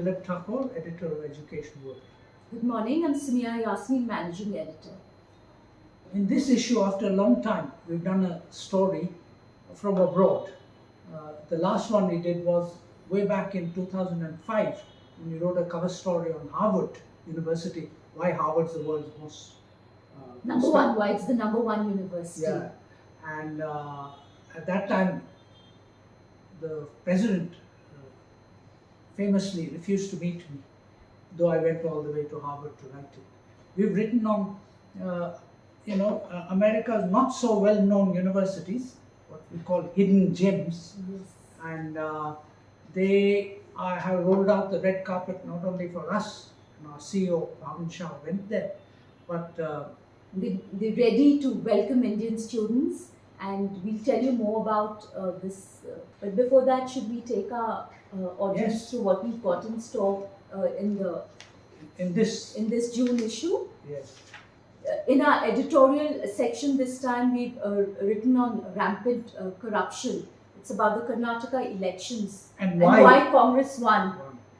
Dilip, editor of EducationWorld. Good morning, I'm Summiya, Yasmeen, managing editor. In this issue, after a long time, we've done a story from abroad. The last one we did was way back in 2005 when we wrote a cover story on Harvard University, why Harvard's the world's most Why it's the number one university. Yeah, and at that time, the president famously refused to meet me, though I went all the way to Harvard to write it. We've written on, America's not so well-known universities, what we call hidden gems, Yes. and they have rolled out the red carpet not only for us, and our CEO, Bhavin Shah, went there, but They're ready to welcome Indian students, and we'll tell you more about this. But before that, should we take our audience Yes. through what we've got in store in this, in this June issue? yes. In our editorial section this time, we've written on rampant corruption. It's about the Karnataka elections And why why? Congress won.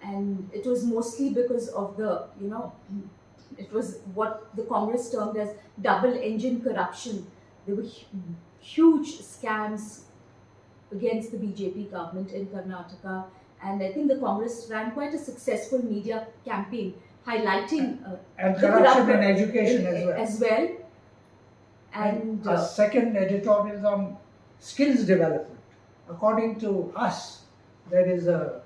And it was mostly because of it was what the Congress termed as double engine corruption. There were huge scams against the BJP government in Karnataka, and I think the Congress ran quite a successful media campaign highlighting And the corruption in education as well. And our second editorial is on skills development. According to us, there is a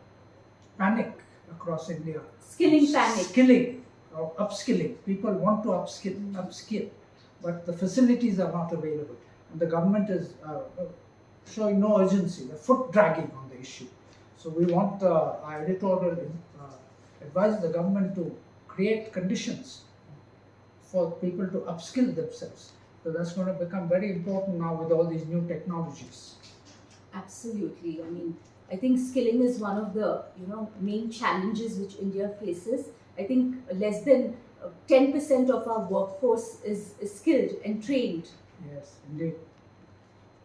panic across India. skilling panic. Skilling or upskilling. People want to upskill, but the facilities are not available. And the government is showing no urgency. They're foot dragging on the issue. So we want our editorial advise the government to create conditions for people to upskill themselves. So that's going to become very important now with all these new technologies. Absolutely. I mean, I think skilling is one of the main challenges which India faces. I think less than 10% of our workforce is skilled and trained. Yes, indeed.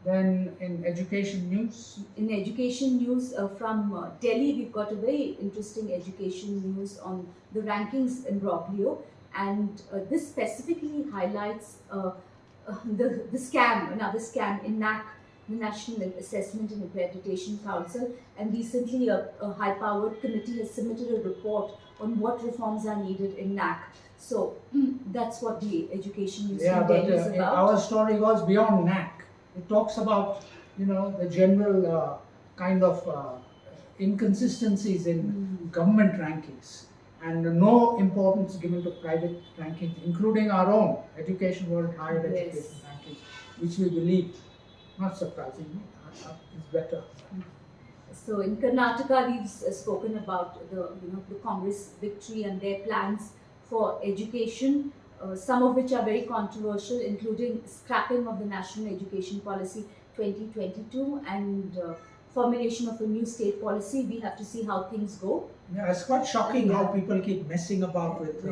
Then in education news, In education news from Delhi, we've got a very interesting education news on the rankings imbroglio, and this specifically highlights the scam, another scam in NAC, the National Assessment and Accreditation Council, and recently a high-powered committee has submitted a report on what reforms are needed in NAC. So that's what the education news yeah, from but Delhi is about. our story goes beyond NAC. It talks about the general kind of inconsistencies in government rankings, and no importance given to private rankings, including our own EducationWorld Higher Yes. Education ranking, which we believe, not surprisingly, is better. So in Karnataka, we've spoken about the Congress victory and their plans for education, some of which are very controversial, including scrapping of the National Education Policy 2022 and formulation of a new state policy. We have to see how things go. Yeah, it's quite shocking how Yeah. people keep messing about with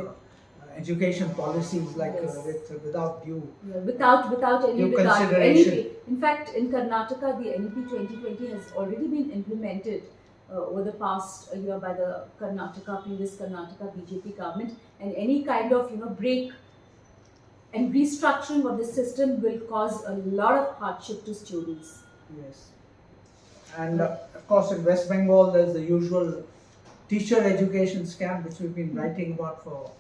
education policies like Yes. without due. Without any Due regard. consideration. NEP. In fact, in Karnataka, the NEP 2020 has already been implemented over the past year by the previous Karnataka BJP government, and any kind of break and restructuring of the system will cause a lot of hardship to students. Yes. And of course, in West Bengal, there's the usual teacher education scam, which we've been writing about for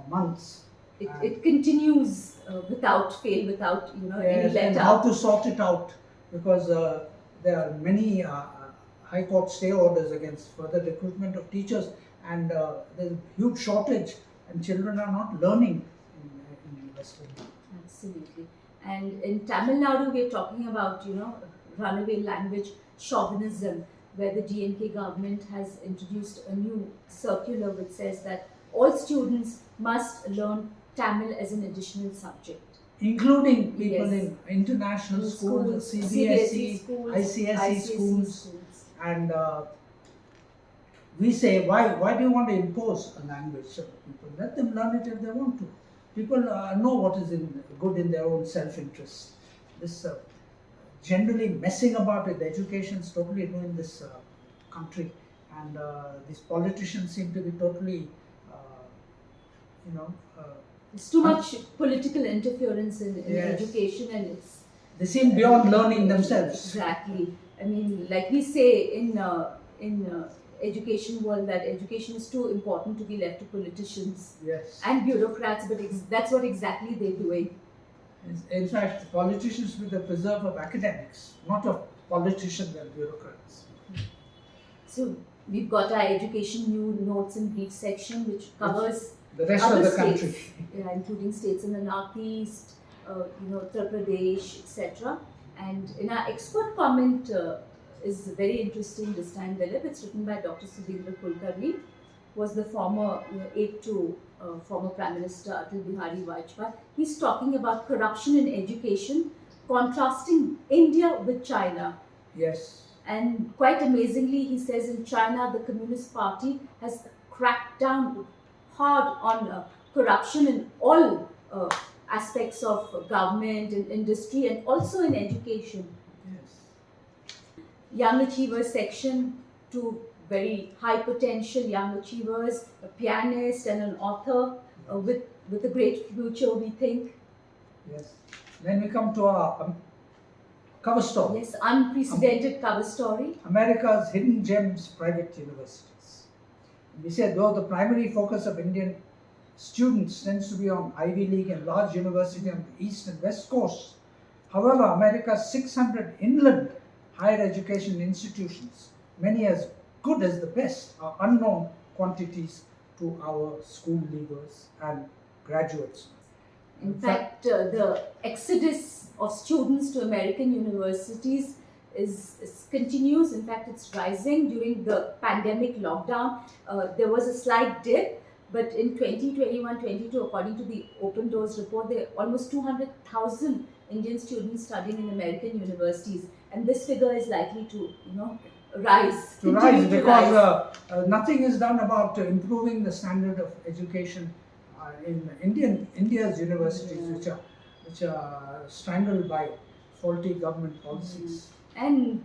months. It continues without fail, without any Yes, let and how up. to sort it out, because there are many High Court stay orders against further recruitment of teachers, and there's a huge shortage, and children are not learning in West Bengal. Absolutely. And in Tamil Nadu, we're talking about, runaway language chauvinism, where the DNK government has introduced a new circular which says that all students must learn Tamil as an additional subject. Including people Yes. in international In schools, schools, CBSE, schools, ICSE schools, schools. and we say, why do you want to impose a language on people? Let them learn it if they want to. People know what is good in their own self-interest. This generally messing about with education is totally ruined this country, and these politicians seem to be totally, you know, There's too much political interference in Yes. education, and it's they seem beyond learning themselves. exactly. I mean, like we say in education world, that education is too important to be left to politicians Yes. and bureaucrats, but that's what exactly they're doing. In fact, politicians were the preserve of academics, not of politicians and bureaucrats. So we've got our education new notes and brief section, which covers The rest other of the states, country. yeah, including states in the northeast, Uttar Pradesh, etc. And in our expert comment is very interesting this time, Dilip. It's written by Dr. Sudhindra Kulkarni, who was the former aide to former Prime Minister Atal Bihari Vajpayee. He's talking about corruption in education, contrasting India with China. Yes. And quite amazingly, he says in China, the Communist Party has cracked down hard on corruption in all aspects of government and industry, and also in education. Yes. Young Achievers section, two very high potential young achievers, a pianist and an author with a great future, we think. Yes. Then we come to our cover story. Yes, unprecedented cover story. America's hidden gems private universities. We said though the primary focus of Indian students tends to be on Ivy League and large universities on the east and west coast. However, America's 600 inland higher education institutions, many as good as the best, are unknown quantities to our school leavers and graduates. In fact, the exodus of students to American universities is continues. In fact, it's rising. During the pandemic lockdown, there was a slight dip, but in 2021-22, according to the Open Doors report, there are almost 200,000 Indian students studying in American universities, and this figure is likely to, rise. To rise because nothing is done about improving the standard of education in India's universities, which are strangled by faulty government policies. And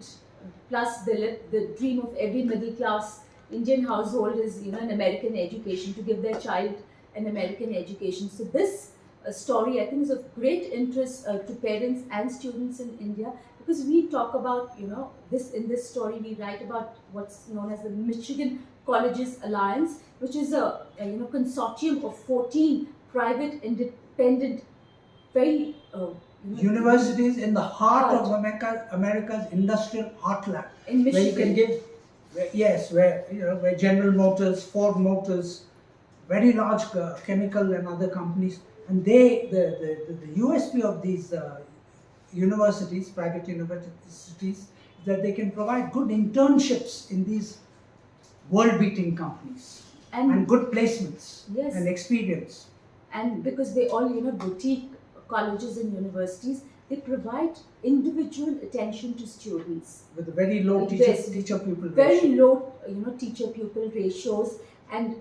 plus, the dream of every middle class Indian household is, an American education, to give their child an American education. So this story, I think, is of great interest to parents and students in India, because we talk about, in this story we write about what's known as the Michigan Colleges Alliance, which is a consortium of 14 private, independent, very universities in the heart of America's industrial heartland, in Michigan. Where you can give, where General Motors, Ford Motors, very large chemical and other companies, and the USP of these universities, private universities, is that they can provide good internships in these world-beating companies and good placements. Yes. And experience. And because they all, boutique colleges and universities, they provide individual attention to students With a very low teacher-pupil ratio. Very low, teacher-pupil ratios, and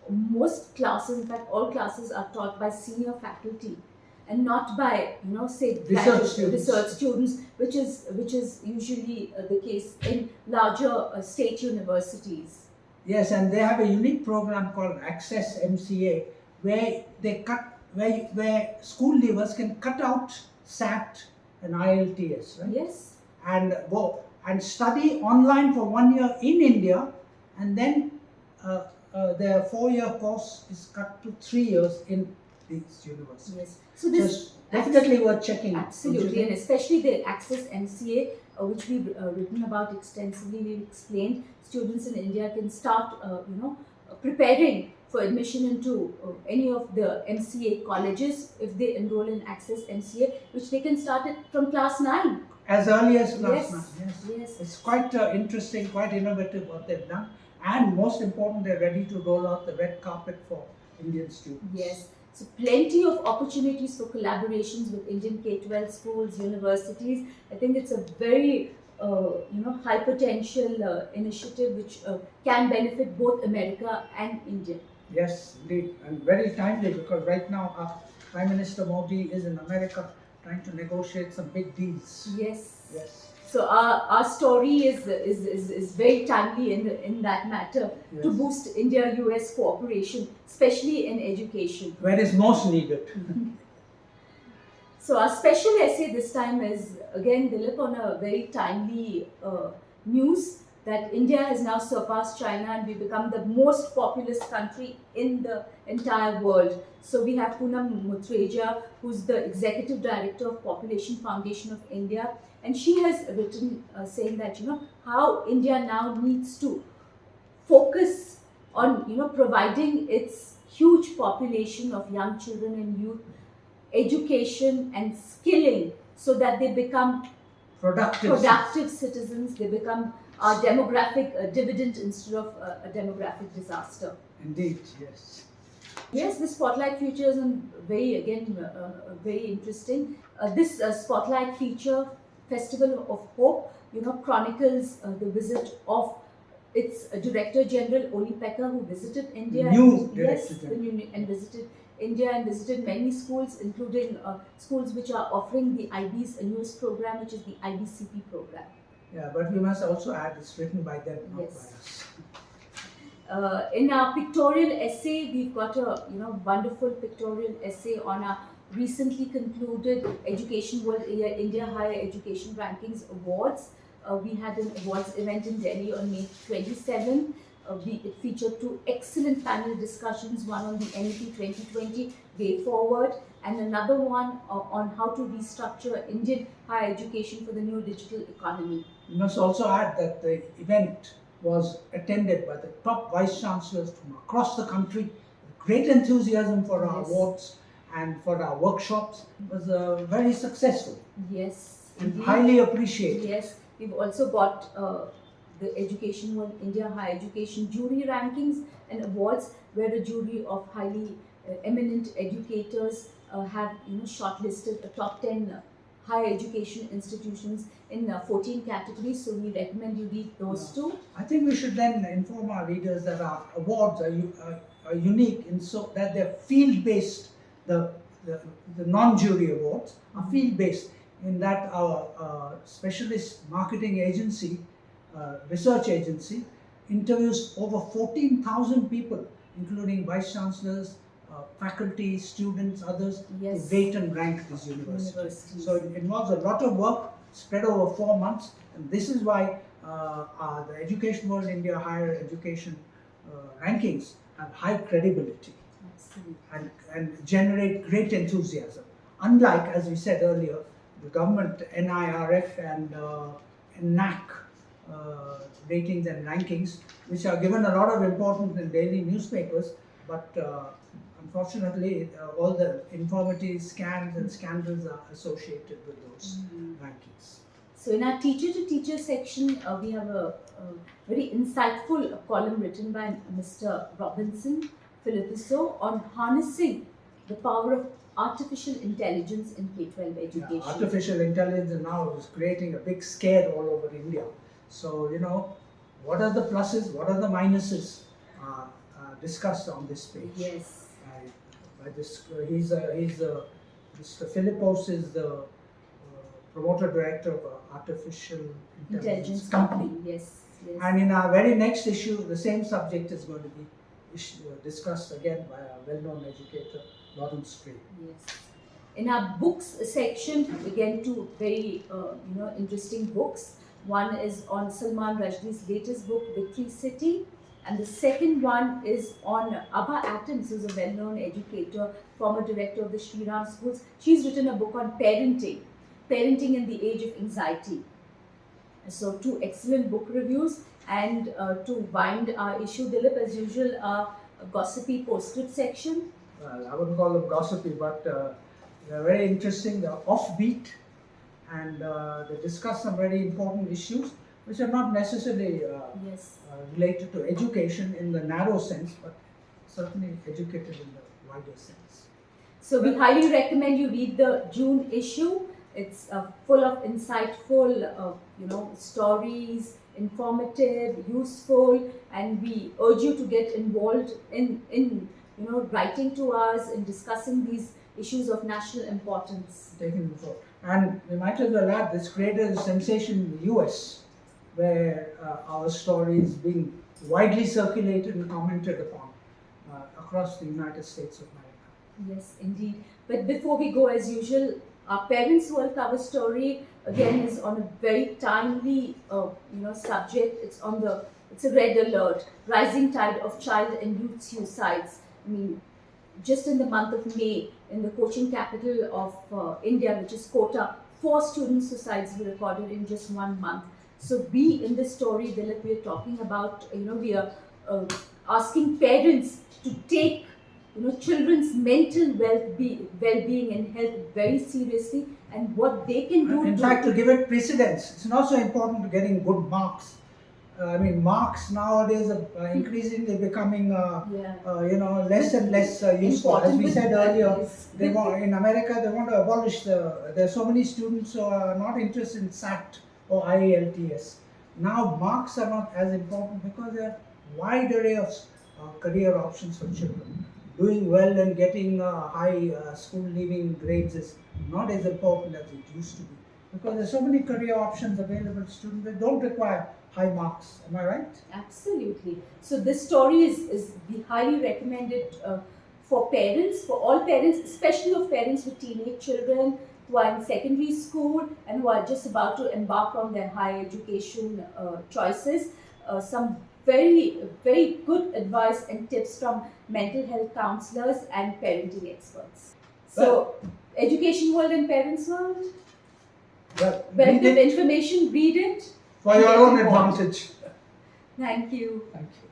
most classes, in fact, all classes are taught by senior faculty, and not by, say, research students, which is usually the case in larger state universities. Yes, and they have a unique program called Access MCA, where where school leavers can cut out SAT and IELTS, right? Yes. And go and study online for 1 year in India, and then their 4-year course is cut to 3 years in these universities. Yes. So this definitely worth checking. Absolutely, and especially the Access MCA, which we've written about extensively. We've explained students in India can start, preparing for admission into any of the MCA colleges if they enroll in Access MCA, which they can start it from class 9. As early as class 9. Yes. It's quite interesting, quite innovative what they've done, and most important, they're ready to roll out the red carpet for Indian students. Yes. So plenty of opportunities for collaborations with Indian K-12 schools, universities. I think it's a very high potential initiative which can benefit both America and India. Yes, indeed, and very timely, because right now our Prime Minister Modi is in America trying to negotiate some big deals. Yes. Yes. So our story is very timely in that matter to Yes. boost India-US cooperation, especially in education. Where is most needed. So our special essay this time is again Dilip on a very timely news that India has now surpassed China and we become the most populous country in the entire world. So we have Poonam Mutreja, who's the Executive Director of Population Foundation of India, and she has written saying that how India now needs to focus on providing its huge population of young children and youth education and skilling so that they become productive citizens, they become a demographic dividend instead of a demographic disaster. Indeed, yes. Yes, the spotlight feature is very interesting. This spotlight feature, Festival of Hope, chronicles the visit of its Director General Oli Pekka, who visited India. And visited India and visited many schools, including schools which are offering the IB's newest program, which is the IBCP program. Yeah, but we must also add it's written by them, not Yes. by us. In our pictorial essay, we've got a wonderful pictorial essay on our recently concluded Education World India Higher Education Rankings Awards. We had an awards event in Delhi on May 27. It featured two excellent panel discussions, one on the NEP 2020 way forward and another one on how to restructure Indian higher education for the new digital economy. We must also add that the event was attended by the top vice chancellors from across the country. Great enthusiasm for our Yes. awards and for our workshops. It was very successful Yes, and indeed. highly appreciated. Yes, we've also got the Education World India Higher Education Jury Rankings and Awards, where a jury of highly eminent educators have shortlisted the top 10 higher education institutions in 14 categories. So we recommend you read those too. I think we should then inform our readers that our awards are unique in so that they're field-based. The non-jury awards are field-based in that our specialist marketing agency, research agency, interviews over 14,000 people, including vice chancellors, faculty, students, others, Yes. to rate and rank these universities. Universities. So it involves a lot of work spread over 4 months, and this is why the Education World India Higher Education rankings have high credibility Absolutely. and generate great enthusiasm. Unlike, as we said earlier, the government NIRF and NAC ratings and rankings, which are given a lot of importance in daily newspapers, but unfortunately, all the infirmities, scams and scandals are associated with those rankings. So in our teacher to teacher section, we have a very insightful column written by Mr. Robinson Philippiso on harnessing the power of artificial intelligence in K-12 education. Yeah, artificial intelligence now is creating a big scare all over India. So, what are the pluses, what are the minuses discussed on this page. Yes. Mr. Philippos is the promoter director of an artificial intelligence company. Yes. Yes. And in our very next issue, the same subject is going to be discussed again by a well-known educator, Lawrence Gray. Yes. In our books section, again two very interesting books. One is on Salman Rushdie's latest book, Victory City, and the second one is on Abha Adams, who's a well-known educator, former director of the Shri Ram schools. She's written a book on parenting in the age of anxiety. So two excellent book reviews, and to wind our issue, Dilip, as usual, a gossipy postscript section. Well, I wouldn't call them gossipy, but they're very interesting. They're offbeat, and they discuss some very important issues which are not necessarily related to education in the narrow sense, but certainly educated in the wider sense. So we highly recommend you read the June issue. It's full of insightful, stories, informative, useful, and we urge you to get involved in writing to us and discussing these issues of national importance. Taking the vote. And we might as well add, this created a sensation in the US, where our story is being widely circulated and commented upon across the United States of America. Yes, indeed. But before we go, as usual, our Parents World cover story again is on a very timely, subject. It's a red alert: rising tide of child and youth suicides. I mean, just in the month of May, in the coaching capital of India, which is Kota, 4 student suicides were recorded in just 1 month. So we, in this story, Dilip, we are talking about, we are asking parents to take, children's mental well-being and health very seriously, and what they can do. In fact, to give it precedence, it's not so important to getting good marks. Marks nowadays are increasingly becoming, less and less useful. As we said earlier, in America they want to abolish there are so many students who are not interested in SAT or IELTS. Now marks are not as important because there are wide array of career options for children. Doing well and getting high school leaving grades is not as important as it used to be, because there are so many career options available to students that don't require high marks. Am I right? Absolutely. So this story is we highly recommended for parents, for all parents, especially of parents with teenage children who are in secondary school and who are just about to embark on their higher education choices. Some very, very good advice and tips from mental health counselors and parenting experts. So, Education World and Parents World, well, give information, read it. For your own advantage. Thank you. Thank you.